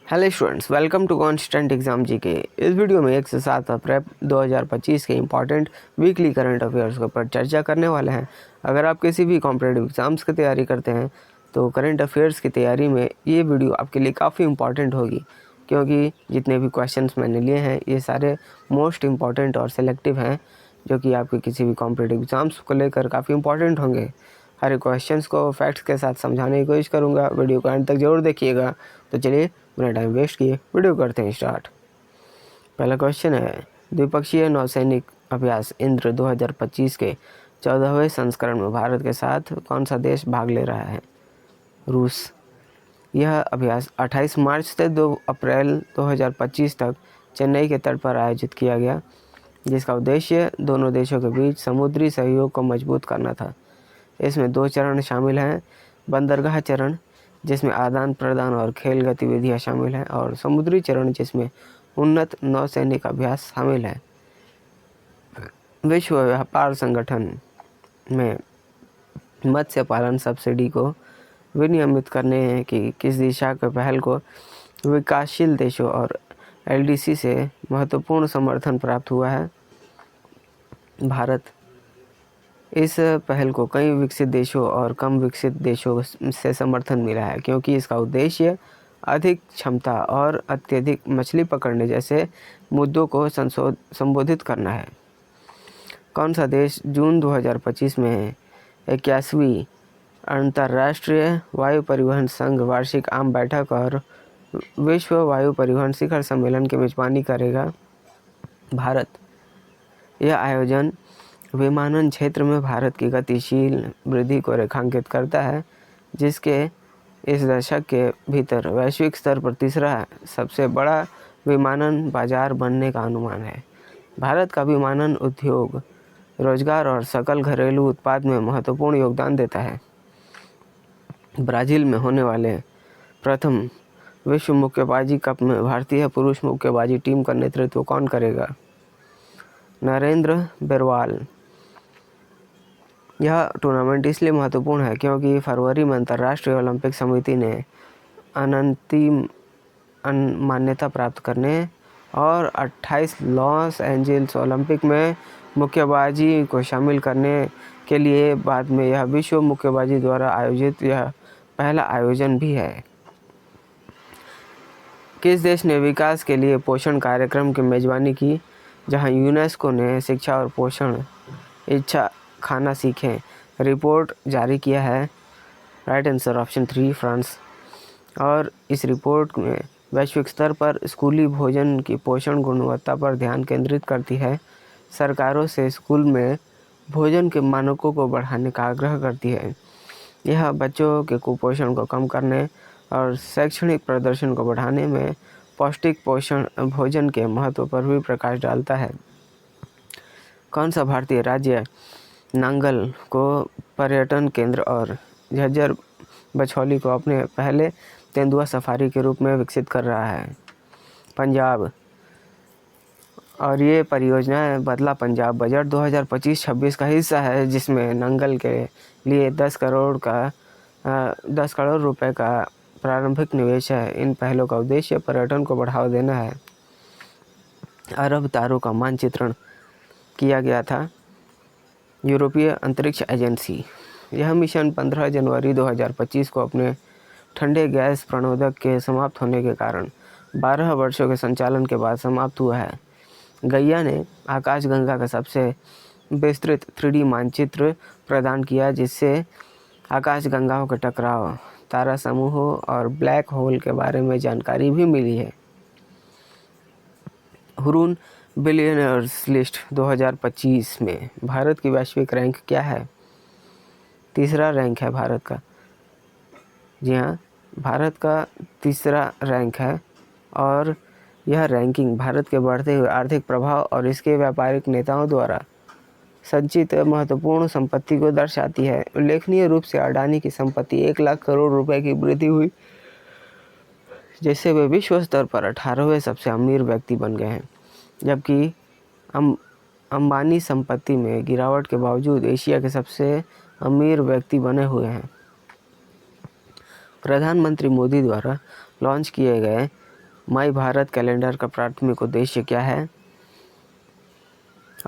Hello students, welcome to constant exam GK. इस video में 1 से 7 अप्रैल 2025 के इंपॉर्टेंट वीकली करंट अफेयर्स के ऊपर चर्चा करने वाले हैं। अगर आप किसी भी कॉम्पिटिटिव एग्जाम्स की तैयारी करते हैं तो करंट अफेयर्स की तैयारी में ये वीडियो आपके लिए काफ़ी इंपॉर्टेंट होगी, क्योंकि जितने भी क्वेश्चंस मैंने लिए हैं ये सारे मोस्ट इम्पॉर्टेंट और सिलेक्टिव हैं, जो कि आपके किसी भी कॉम्पिटिटिव एग्जाम्स को लेकर काफ़ी इंपॉर्टेंट होंगे। हर एक क्वेश्चंस को फैक्ट्स के साथ समझाने की कोशिश करूँगा। वीडियो को एंड तक जरूर देखिएगा। तो चलिए बिना टाइम वेस्ट किए वीडियो करते हैं स्टार्ट। पहला क्वेश्चन है, द्विपक्षीय नौसैनिक अभ्यास इंद्र 2025 के 14वें संस्करण में भारत के साथ कौन सा देश भाग ले रहा है? रूस। यह अभ्यास 28 मार्च से 2 अप्रैल 2025 तक चेन्नई के तट पर आयोजित किया गया, जिसका उद्देश्य दोनों देशों के बीच समुद्री सहयोग को मजबूत करना था। इसमें 2 चरण शामिल हैं, बंदरगाह चरण जिसमें आदान प्रदान और खेल गतिविधियां शामिल हैं, और समुद्री चरण जिसमें उन्नत नौसैनिक अभ्यास शामिल है। विश्व व्यापार संगठन में मत्स्य पालन सब्सिडी को विनियमित करने की किस दिशा के पहल को विकासशील देशों और एलडीसी से महत्वपूर्ण समर्थन प्राप्त हुआ है? भारत। इस पहल को कई विकसित देशों और कम विकसित देशों से समर्थन मिला है, क्योंकि इसका उद्देश्य अधिक क्षमता और अत्यधिक मछली पकड़ने जैसे मुद्दों को संबोधित करना है। कौन सा देश जून 2025 में 81वीं अंतर्राष्ट्रीय वायु परिवहन संघ वार्षिक आम बैठक और विश्व वायु परिवहन शिखर सम्मेलन की मेजबानी करेगा? भारत। यह आयोजन विमानन क्षेत्र में भारत की गतिशील वृद्धि को रेखांकित करता है, जिसके इस दशक के भीतर वैश्विक स्तर पर तीसरा सबसे बड़ा विमानन बाजार बनने का अनुमान है। भारत का विमानन उद्योग रोजगार और सकल घरेलू उत्पाद में महत्वपूर्ण योगदान देता है। ब्राज़ील में होने वाले प्रथम विश्व मुक्केबाजी कप में भारतीय पुरुष मुक्केबाजी टीम का नेतृत्व कौन करेगा? नरेंद्र बिरवाल। यह टूर्नामेंट इसलिए महत्वपूर्ण है क्योंकि फरवरी में अंतर्राष्ट्रीय ओलंपिक समिति ने अंतिम मान्यता प्राप्त करने और 28 लॉस एंजल्स ओलंपिक में मुक्केबाजी को शामिल करने के लिए बाद में यह विश्व मुक्केबाजी द्वारा आयोजित यह पहला आयोजन भी है। किस देश ने विकास के लिए पोषण कार्यक्रम की मेजबानी की, जहां यूनेस्को ने शिक्षा और पोषण इच्छा खाना सीखें रिपोर्ट जारी किया है? Right answer option 3 France. और इस रिपोर्ट में वैश्विक स्तर पर स्कूली भोजन की पोषण गुणवत्ता पर ध्यान केंद्रित करती है, सरकारों से स्कूल में भोजन के मानकों को बढ़ाने का आग्रह करती है। यह बच्चों के कुपोषण को कम करने और शैक्षणिक प्रदर्शन को बढ़ाने में पौष्टिक पोषण भोजन के महत्व पर भी प्रकाश डालता है। कौन सा भारतीय राज्य नांगल को पर्यटन केंद्र और झज्जर बछौली को अपने पहले तेंदुआ सफारी के रूप में विकसित कर रहा है? पंजाब। और ये परियोजना बदला पंजाब बजट 2025-26 का हिस्सा है, जिसमें नंगल के लिए 10 करोड़ रुपए का प्रारंभिक निवेश है। इन पहलों का उद्देश्य पर्यटन को बढ़ावा देना है। अरब तारों का मानचित्रण किया गया था यूरोपीय अंतरिक्ष एजेंसी। यह मिशन 15 जनवरी 2025 को अपने ठंडे गैस प्रणोदक के समाप्त होने के कारण 12 वर्षों के संचालन के बाद समाप्त हुआ है। गैया ने आकाशगंगा का सबसे विस्तृत 3D मानचित्र प्रदान किया, जिससे आकाशगंगाओं के टकराव, तारा समूहों और ब्लैक होल के बारे में जानकारी भी मिली है। हुरून बिलियनर्स लिस्ट 2025 में भारत की वैश्विक रैंक क्या है? तीसरा रैंक है भारत का। जी हाँ, भारत का तीसरा रैंक है, और यह रैंकिंग भारत के बढ़ते हुए आर्थिक प्रभाव और इसके व्यापारिक नेताओं द्वारा संचित महत्वपूर्ण संपत्ति को दर्शाती है। उल्लेखनीय रूप से अडानी की संपत्ति 1 लाख करोड़ रुपए की वृद्धि हुई, जिससे वे विश्व स्तर पर 18वें सबसे अमीर व्यक्ति बन गए हैं, जबकि अंबानी संपत्ति में गिरावट के बावजूद एशिया के सबसे अमीर व्यक्ति बने हुए हैं। प्रधानमंत्री मोदी द्वारा लॉन्च किए गए माई भारत कैलेंडर का प्राथमिक उद्देश्य क्या है?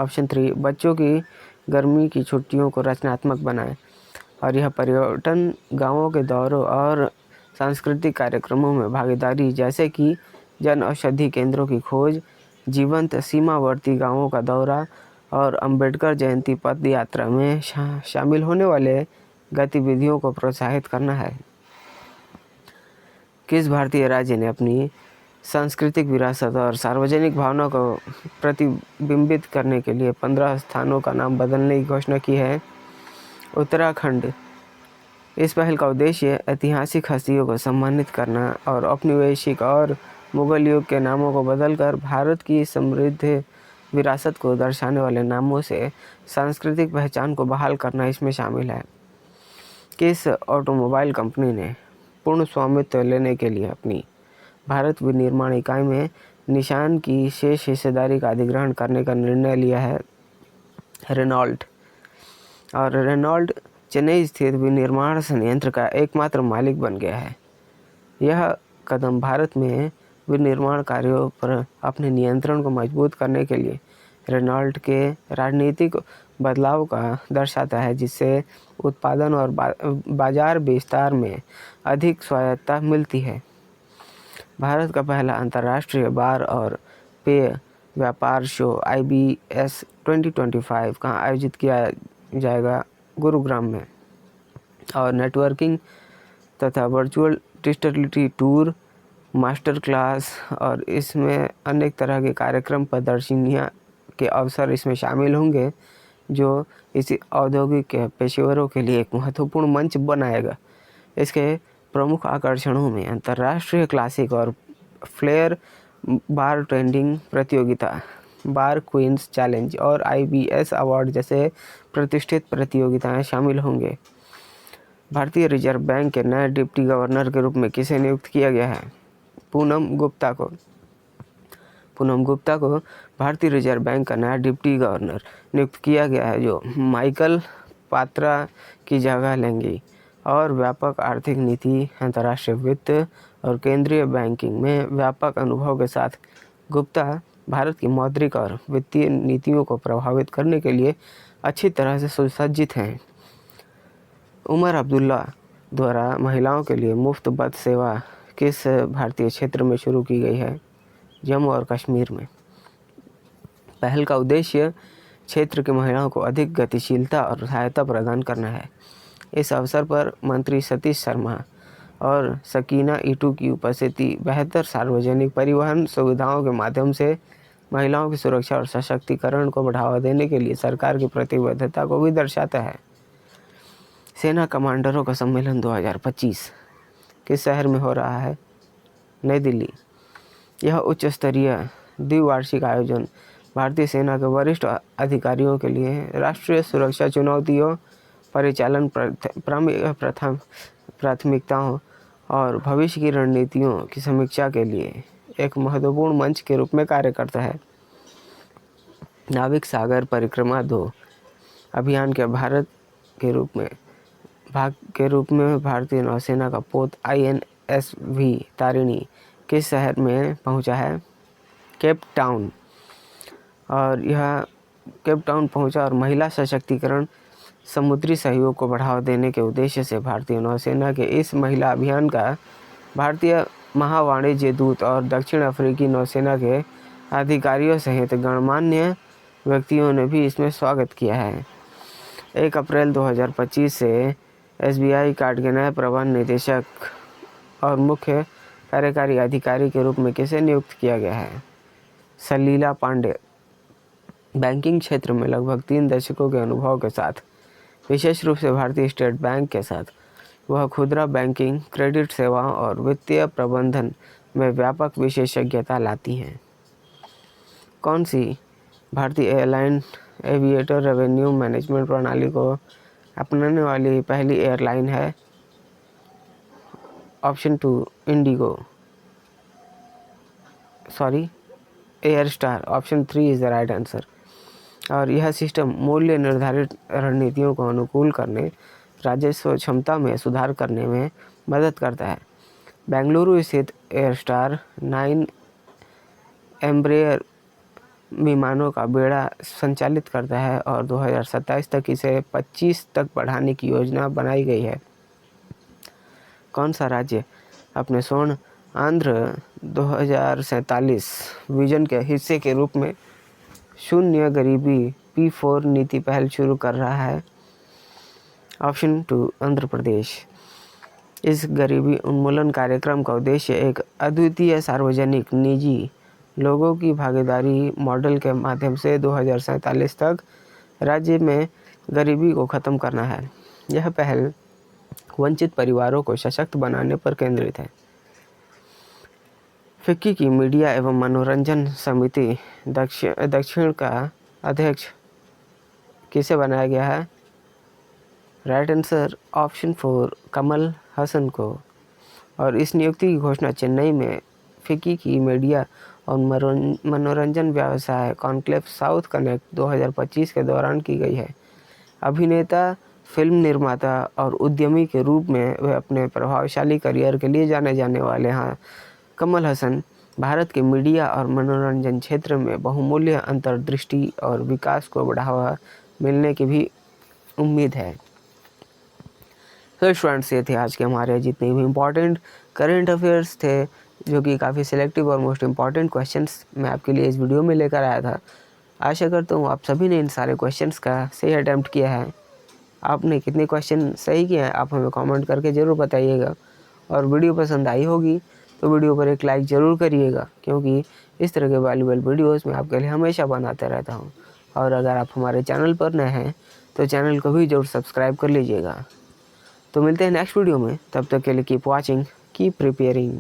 ऑप्शन 3, बच्चों की गर्मी की छुट्टियों को रचनात्मक बनाएं। और यह पर्यटन, गांवों के दौरों और सांस्कृतिक कार्यक्रमों में भागीदारी, जैसे कि जन औषधि केंद्रों की खोज, जीवंत सीमावर्ती गांवों का दौरा और अंबेडकर जयंती पद यात्रा में शामिल होने वाले गतिविधियों को प्रोत्साहित करना है। किस भारतीय राज्य ने अपनी सांस्कृतिक विरासत और सार्वजनिक भावना को प्रतिबिंबित करने के लिए 15 स्थानों का नाम बदलने की घोषणा की है? उत्तराखंड। इस पहल का उद्देश्य ऐतिहासिक हस्तियों को सम्मानित करना और औपनिवेशिक और मुगल युग के नामों को बदलकर भारत की समृद्ध विरासत को दर्शाने वाले नामों से सांस्कृतिक पहचान को बहाल करना इसमें शामिल है। किस ऑटोमोबाइल कंपनी ने पूर्ण स्वामित्व लेने के लिए अपनी भारत विनिर्माण इकाई में निशान की शेष हिस्सेदारी का अधिग्रहण करने का निर्णय लिया है? रेनॉल्ट। और रेनॉल्ट चेन्नई स्थित विनिर्माण संयंत्र का एकमात्र मालिक बन गया है। यह कदम भारत में विनिर्माण कार्यों पर अपने नियंत्रण को मजबूत करने के लिए रेनॉल्ट के राजनीतिक बदलाव का दर्शाता है, जिससे उत्पादन और बाजार विस्तार में अधिक स्वायत्तता मिलती है। भारत का पहला अंतर्राष्ट्रीय बार और पेय व्यापार शो IBS 2025 कहाँ आयोजित किया जाएगा? गुरुग्राम में। और नेटवर्किंग तथा वर्चुअल डिजिटलिटी टूर, मास्टर क्लास और इसमें अनेक तरह के कार्यक्रम, प्रदर्शनियाँ के अवसर इसमें शामिल होंगे, जो इस औद्योगिक पेशेवरों के लिए एक महत्वपूर्ण मंच बनाएगा। इसके प्रमुख आकर्षणों में अंतर्राष्ट्रीय क्लासिक और फ्लेयर बार टेंडिंग प्रतियोगिता, बार क्वींस चैलेंज और IBS अवार्ड जैसे प्रतिष्ठित प्रतियोगिताएं शामिल होंगे। भारतीय रिजर्व बैंक के नए डिप्टी गवर्नर के रूप में किसे नियुक्त किया गया है? पूनम गुप्ता को। पूनम गुप्ता को भारतीय रिजर्व बैंक का नया डिप्टी गवर्नर नियुक्त किया गया है, जो माइकल पात्रा की जगह लेंगी और व्यापक आर्थिक नीति, अंतर्राष्ट्रीय वित्त और केंद्रीय बैंकिंग में व्यापक अनुभव के साथ गुप्ता भारत की मौद्रिक और वित्तीय नीतियों को प्रभावित करने के लिए अच्छी तरह से सुसज्जित हैं। उमर अब्दुल्ला द्वारा महिलाओं के लिए मुफ्त बस सेवा किस भारतीय क्षेत्र में शुरू की गई है? जम्मू और कश्मीर में। पहल का उद्देश्य क्षेत्र की महिलाओं को अधिक गतिशीलता और सहायता प्रदान करना है। इस अवसर पर मंत्री सतीश शर्मा और सकीना ईटू की उपस्थिति बेहतर सार्वजनिक परिवहन सुविधाओं के माध्यम से महिलाओं की सुरक्षा और सशक्तिकरण को बढ़ावा देने के लिए सरकार की प्रतिबद्धता को भी दर्शाता है। सेना कमांडरों का सम्मेलन 2025 किस शहर में हो रहा है? नई दिल्ली। यह उच्च स्तरीय द्विवार्षिक आयोजन भारतीय सेना के वरिष्ठ अधिकारियों के लिए राष्ट्रीय सुरक्षा चुनौतियों, परिचालन प्राथमिकताओं और भविष्य की रणनीतियों की समीक्षा के लिए एक महत्वपूर्ण मंच के रूप में कार्य करता है। नाविक सागर परिक्रमा 2 अभियान के भाग के रूप में भारतीय नौसेना का पोत INSV तारिणी किस शहर में पहुंचा है? Cape Town. और यह केप टाउन पहुंचा और महिला सशक्तिकरण, समुद्री सहयोग को बढ़ावा देने के उद्देश्य से भारतीय नौसेना के इस महिला अभियान का भारतीय महावाणिज्य दूत और दक्षिण अफ्रीकी नौसेना के अधिकारियों सहित गणमान्य व्यक्तियों ने भी इसमें स्वागत किया है। 1 अप्रैल 2025 से SBI कार्ड के नए प्रबंध निदेशक और मुख्य कार्यकारी अधिकारी के रूप में किसे नियुक्त किया गया है? सलीला पांडे। बैंकिंग क्षेत्र में लगभग 3 दशकों के अनुभव के साथ, विशेष रूप से भारतीय स्टेट बैंक के साथ, वह खुदरा बैंकिंग, क्रेडिट सेवाओं और वित्तीय प्रबंधन में व्यापक विशेषज्ञता लाती हैं। कौन सी भारतीय एयरलाइन एविएटर रेवेन्यू मैनेजमेंट प्रणाली को अपनाने वाली पहली एयरलाइन है? Option 2 Indigo, air star. Option 3 is the right answer. और यह सिस्टम मूल्य निर्धारित रणनीतियों को अनुकूल करने, राजस्व क्षमता में सुधार करने में मदद करता है। बेंगलुरु स्थित एयरस्टार 9 एम्ब्रेयर विमानों का बेड़ा संचालित करता है और 2027 तक इसे 25 तक बढ़ाने की योजना बनाई गई है। कौन सा राज्य अपने स्वर्ण आंध्र 2047 विजन के हिस्से के रूप में शून्य गरीबी P4 नीति पहल शुरू कर रहा है? ऑप्शन 2 आंध्र प्रदेश। इस गरीबी उन्मूलन कार्यक्रम का उद्देश्य एक अद्वितीय सार्वजनिक निजी लोगों की भागीदारी मॉडल के माध्यम से 2047 तक राज्य में गरीबी को ख़त्म करना है। यह पहल वंचित परिवारों को सशक्त बनाने पर केंद्रित है। फिक्की की मीडिया एवं मनोरंजन समिति दक्षिण का अध्यक्ष किसे बनाया गया है? Right answer option 4 Kamal Haasan को। और इस नियुक्ति की घोषणा चेन्नई में फिक्की की मीडिया और मनोरंजन व्यवसाय कॉन्क्लेव साउथ कनेक्ट 2025 के दौरान की गई है। अभिनेता, फिल्म निर्माता और उद्यमी के रूप में वे अपने प्रभावशाली करियर के लिए जाने जाने वाले हैं। कमल हसन भारत के मीडिया और मनोरंजन क्षेत्र में बहुमूल्य अंतर्दृष्टि और विकास को बढ़ावा मिलने की भी उम्मीद है। तो स्टूडेंट्स, ये थे आज के हमारे जितने भी इम्पॉर्टेंट करेंट अफेयर्स थे, जो कि काफ़ी सिलेक्टिव और मोस्ट इम्पॉर्टेंट क्वेश्चंस मैं आपके लिए इस वीडियो में लेकर आया था। आशा करता हूँ आप सभी ने इन सारे क्वेश्चंस का सही अटैम्प्ट किया है। आपने कितने क्वेश्चन सही किए हैं आप हमें कमेंट करके ज़रूर बताइएगा। और वीडियो पसंद आई होगी तो वीडियो पर एक लाइक ज़रूर करिएगा, क्योंकि इस तरह के वैल्यूएबल वीडियोस मैं आपके लिए हमेशा बनाते रहता हूँ। और अगर आप हमारे चैनल पर नए हैं तो चैनल को भी ज़रूर सब्सक्राइब कर लीजिएगा। तो मिलते हैं नेक्स्ट वीडियो में, तब तक के लिए कीप वॉचिंग, कीप प्रिपेयरिंग।